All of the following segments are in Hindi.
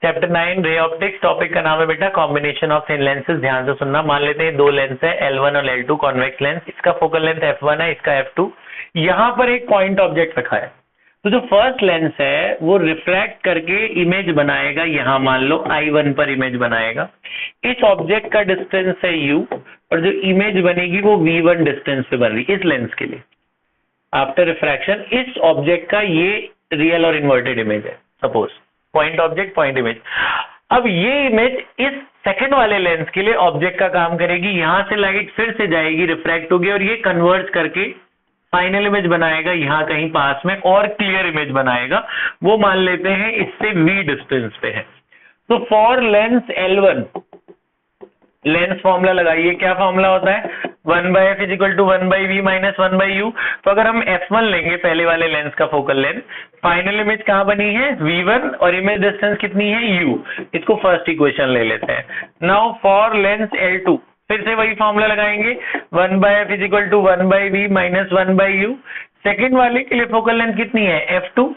चैप्टर 9 रे ऑप्टिक्स, टॉपिक का नाम है बेटा कॉम्बिनेशन ऑफ थिन लेंसेज। ध्यान से सुनना। मान लेते हैं दो लेंस है L1 और L2 कॉन्वेक्स लेंस, इसका फोकल लेंथ f1 है, इसका f2। यहां पर एक पॉइंट ऑब्जेक्ट रखा है, तो जो फर्स्ट लेंस है वो रिफ्रैक्ट करके इमेज बनाएगा, यहां मान लो I1 पर इमेज बनाएगा। इस ऑब्जेक्ट का डिस्टेंस है u और जो इमेज बनेगी वो v1 डिस्टेंस पे बन रही इस लेंस के लिए। आफ्टर रिफ्रैक्शन इस ऑब्जेक्ट का ये रियल और इन्वर्टेड इमेज है, suppose point object point image. अब ये इमेज इस सेकंड वाले लेंस के लिए ऑब्जेक्ट का काम करेगी, यहां से लाइट फिर से जाएगी, रिफ्रैक्ट होगी और ये कन्वर्ज करके फाइनल इमेज बनाएगा यहां कहीं पास में और क्लियर इमेज बनाएगा। वो मान लेते हैं इससे v डिस्टेंस पे है। तो for Lenz L1 lens formula लगाइए, क्या फॉर्मूला होता है 1/f = 1/v - 1/u। तो अगर हम f1 लेंगे पहले वाले लेंस का फोकल लेंथ, फाइनल इमेज कहां बनी है v1 और इमेज डिस्टेंस कितनी है u। इसको फर्स्ट इक्वेशन ले लेते हैं। नाउ फॉर लेंस L2 फिर से वही फॉर्मूला लगाएंगे 1/f = 1/v - 1/u। सेकंड वाले के लिए फोकल लेंथ कितनी है f2,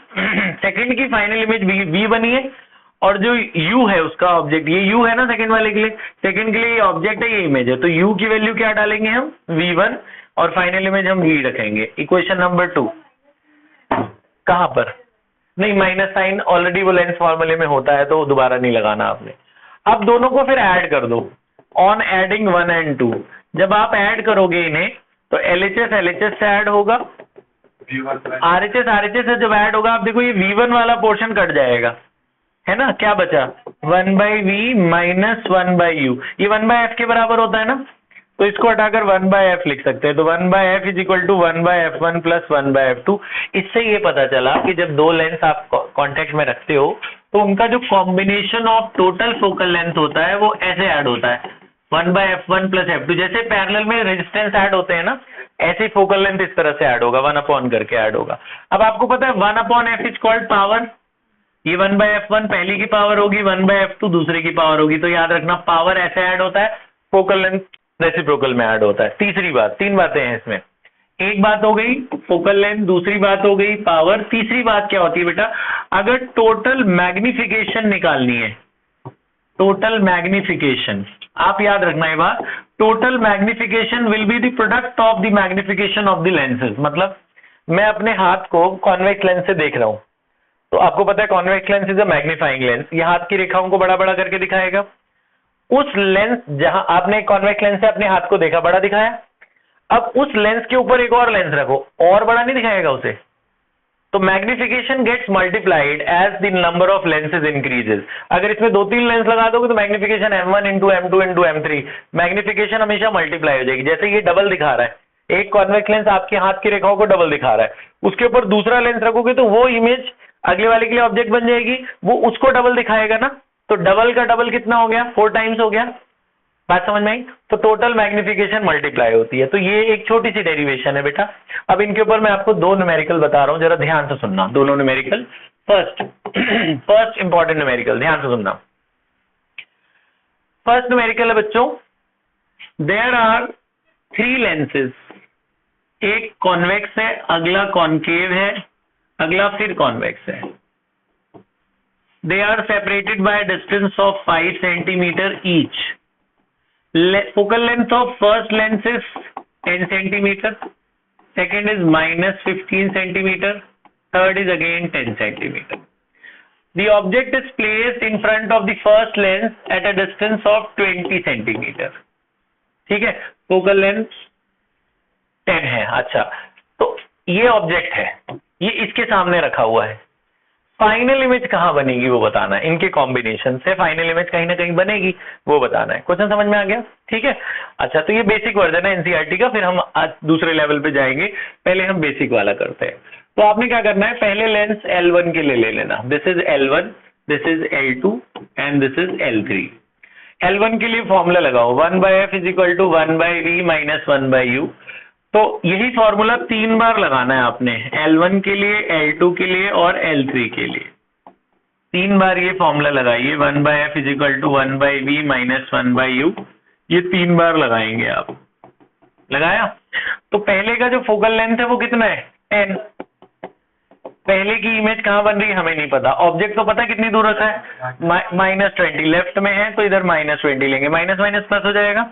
सेकंड की फाइनल इमेज v बनी है और जो u है उसका ऑब्जेक्ट, ये u है ना सेकंड वाले के लिए, सेकंड के लिए ये ऑब्जेक्ट है, ये इमेज है, तो u की वैल्यू क्या डालेंगे हम v1 और फाइनल इमेज हम v रखेंगे। इक्वेशन नंबर 2 कहां पर नहीं, माइनस साइन ऑलरेडी वो लेंस फॉर्मूले में होता है तो दोबारा नहीं लगाना आपने। अब दोनों को फिर ऐड कर दो ऑन एडिंग 1 and 2। जब आप ऐड करोगे इन्हें तो LHS LHS से ऐड होगा, RHS RHS से जब ऐड होगा आप देखो ये v1 वाला पोर्शन कट जाएगा, है ना, क्या बचा 1/v - 1/u। ये 1/f के बराबर होता है ना, तो इसको हटाकर 1/f लिख सकते हैं। तो 1/f = 1/f1 + 1/f2। इससे ये पता चला कि जब दो लेंस आप कांटेक्ट में रखते हो तो उनका जो combination of total focal length होता है वो ऐसे ऐड होता है 1/f1 + f2। जैसे पैरेलल में रेजिस्टेंस ऐड होते हैं ना, ऐसे फोकल लेंथ इस तरह से ऐड होगा, 1/, करके ऐड होगा। अब आपको पता है 1/f इज कॉल्ड पावर। ये 1/f1 पहली की पावर होगी, 1/f2 दूसरे की पावर होगी। तो याद रखना पावर ऐसे ऐड होता है, फोकल लेंथ रेसिप्रोकल में ऐड होता है। तीसरी बात, 3 बातें हैं इसमें। एक बात हो गई फोकल लेंथ, दूसरी बात हो गई पावर, तीसरी बात क्या होती है बेटा, अगर टोटल मैग्निफिकेशन निकालनी है, टोटल मैग्निफिकेशन, आप याद रखना ये बात, total magnification will be the product of the magnification of the lenses. मतलब मैं अपने हाथ को कॉन्वेक्स लेंस से देख रहा हूं, तो आपको पता है convex lens is a magnifying lens, ये हाथ की रेखाओं को बड़ा बड़ा करके दिखाएगा। उस लेंस जहां आपने कॉन्वेक्स लेंस से अपने हाथ को देखा, बड़ा दिखाया, अब उस लेंस के ऊपर एक और लेंस रखो, और बड़ा नहीं दिखाएगा उसे। तो magnification gets multiplied as the number of lenses increases. अगर इसमें 2-3 लेंस लगा दोगे तो magnification M1 × M2 × M3, magnification हमेशा मल्टीप्लाई हो जाएगी। जैसे ये डबल दिखा रहा है, एक कॉन्वेक्स लेंस आपके हाथ की रेखाओं को डबल दिखा रहा है, उसके ऊपर दूसरा लेंस रखोगे तो वो इमेज अगले वाले के लिए ऑब्जेक्ट बन जाएगी, वो उसको डबल दिखाएगा ना, तो डबल का डबल कितना हो गया 4 टाइम्स हो गया। बात समझ में आई? तो टोटल मैग्निफिकेशन मल्टीप्लाई होती है। तो ये एक छोटी सी डेरिवेशन है बेटा। अब इनके ऊपर मैं आपको 2 न्यूमेरिकल बता रहा हूं, जरा ध्यान से सुनना। दोनों न्यूमेरिकल, फर्स्ट इंपॉर्टेंट न्यूमेरिकल, ध्यान से सुनना। फर्स्ट न्यूमेरिकल है बच्चों, देयर आर 3 लेंसेज, एक कॉन्वेक्स है, अगला कॉनकेव है, अगला फिर कॉन्वेक्स है। They are separated by distance of 5 centimetre each. Focal length of first lens is 10 centimeter, second is -15 centimeter, third is again 10 centimeter. The object is placed in front of the first lens at a distance of 20 centimeter. ठीक है, focal length 10 है। अच्छा, तो ये ऑब्जेक्ट है, ये इसके सामने रखा हुआ है। फाइनल इमेज कहां बनेगी वो बताना है, इनके कॉम्बिनेशन से फाइनल इमेज कहीं ना कहीं बनेगी वो बताना है। क्वेश्चन समझ में आ गया? ठीक है। अच्छा, तो ये बेसिक वर्जन है एनसीईआरटी का, फिर हम आज दूसरे लेवल पे जाएंगे, पहले हम बेसिक वाला करते हैं। तो आपने क्या करना है, पहले लेंस L1 के लिए ले लेना, this is L1, this is L2 and this is L3। L1 के लिए फॉर्मूला लगाओ 1/f = 1/v - 1/u। तो यही फॉर्मूला 3 बार लगाना है आपने, L1 के लिए, L2 के लिए और L3 के लिए। 3 बार ये फॉर्मूला लगाइए 1/f = 1/v - 1/u, ये 3 बार लगाएंगे आप। लगाया? तो पहले का जो फोकल लेंथ है वो कितना है 10, पहले की इमेज कहाँ बन रही है हमें नहीं पता, ऑब्जेक्ट तो पता है कितनी दूर रखा है, -20 लेफ्ट में है तो इधर -20 लेंगे, माइनस माइनस प्लस हो जाएगा,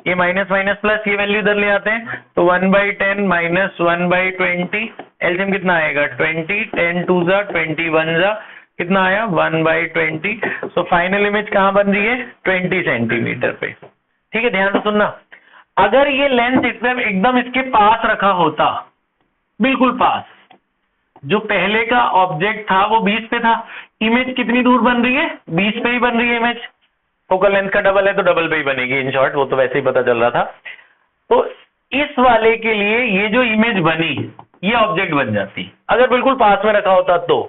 ये माइनस माइनस प्लस, ये वैल्यू इधर ले आते हैं तो 1/10 माइनस 1/20, एलसीएम कितना आएगा 20, 10 2 जा 21 जा कितना आया 1/20। सो फाइनल इमेज कहाँ बन रही है 20 सेंटीमीटर पे। ठीक है, ध्यान से सुनना, अगर ये लेंस एकदम इसके पास रखा होता, बिल्कुल पास, जो पहले का ऑब्जेक्ट था वो 20 पे था, इमेज कितनी दूर बन रही है 20 पे ही बन रही है इमेज, फोकल लेंथ का डबल है तो डबल पे ही बनेगी, इन शॉर्ट वो तो वैसे ही पता चल रहा था। तो इस वाले के लिए ये जो इमेज बनी ये ऑब्जेक्ट बन जाती अगर बिल्कुल पास में रखा होता तो।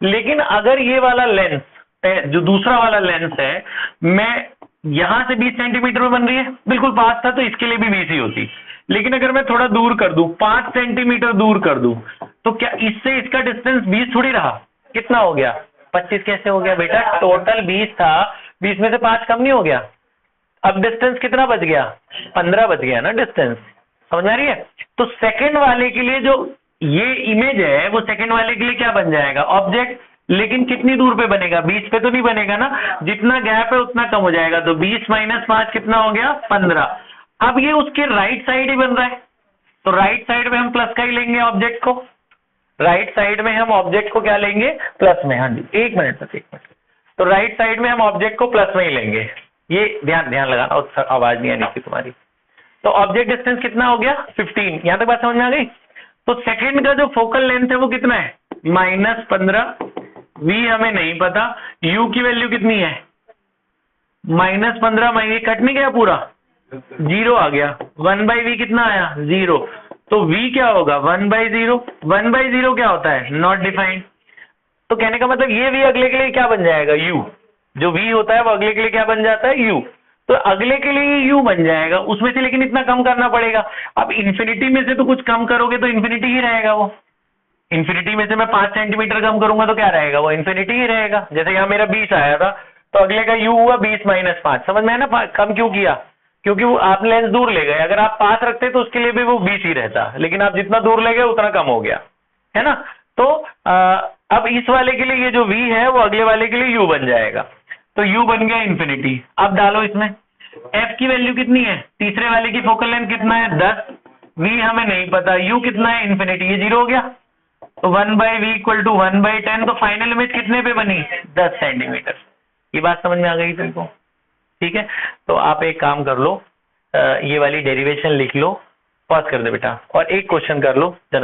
लेकिन अगर ये वाला लेंस जो दूसरा वाला लेंस है, मैं यहां से 20 सेंटीमीटर में बन रही है, बिल्कुल पास था तो इसके लिए भी 20 ही होती, लेकिन अगर मैं थोड़ा दूर कर दूं 5 सेंटीमीटर दूर कर दूं तो क्या इससे इसका डिस्टेंस 20 थोड़ी रहा, कितना हो गया 25 कैसे हो गया बेटा, टोटल 20 था, 20 में से 5 कम नहीं हो गया, अब डिस्टेंस कितना बच गया 15 बच गया ना डिस्टेंस, समझ आ रही है। तो सेकंड वाले के लिए जो ये इमेज है वो सेकंड वाले के लिए क्या बन जाएगा ऑब्जेक्ट, लेकिन कितनी दूर पे बनेगा 20 पे तो नहीं बनेगा ना, जितना गैप है उतना कम हो जाएगा, तो 20 - 5 कितना हो गया 15। अब ये उसके राइट साइड ही बन रहा है तो राइट साइड में हम प्लस का ही लेंगे ऑब्जेक्ट को, राइट साइड में हम ऑब्जेक्ट को क्या लेंगे प्लस में, हाँ जी एक मिनट, तो राइट साइड में हम ऑब्जेक्ट को प्लस में ही लेंगे, ये ध्यान लगाना, और आवाज नहीं आनी थी तुम्हारी। तो ऑब्जेक्ट डिस्टेंस कितना हो गया 15, यहां तक बात समझ में आ गई। तो सेकंड का जो फोकल लेंथ है वो कितना है -15, v हमें नहीं पता, u की वैल्यू कितनी है -15, ये कट नहीं गया पूरा 0 आ गया, 1/v कितना आया 0, तो v क्या होगा 1/0, 1/0 क्या होता है नॉट डिफाइंड, तो कहने का मतलब ये v अगले के लिए क्या बन जाएगा u, जो v होता है वो अगले के लिए क्या बन जाता है u, तो अगले के लिए u बन जाएगा उसमें से, लेकिन इतना कम करना पड़ेगा। अब इन्फिनिटी में से तो कुछ कम करोगे तो इन्फिनिटी ही रहेगा, वो इन्फिनिटी में से मैं 5 सेंटीमीटर कम करूंगा तो क्या रहेगा वो इन्फिनिटी ही रहेगा। जैसे यहाँ मेरा 20 आया था तो अगले का u हुआ 20 - 5, समझ में है ना, कम क्यों किया, क्योंकि वो आप लेंस दूर ले गए, अगर आप पास रखते तो उसके लिए भी वो 20 ही रहता, लेकिन आप जितना दूर ले गए उतना कम हो गया, है ना। तो अब इस वाले के लिए ये जो v है वो अगले वाले के लिए u बन जाएगा, तो u बन गया इन्फिनिटी। अब डालो इसमें f की वैल्यू कितनी है, तीसरे वाले की फोकल लेंथ कितना है 10, v हमें नहीं पता, u कितना है इन्फिनिटी, ये 0 हो गया, तो 1/v = 1/10, तो फाइनल इमेज कितने पे बनी 10 सेंटीमीटर। ये बात समझ में आ गई तुमको, ठीक है। तो आप एक काम कर लो, ये वाली डेरिवेशन लिख लो, पॉज कर दे बेटा, और एक क्वेश्चन कर लो जरा।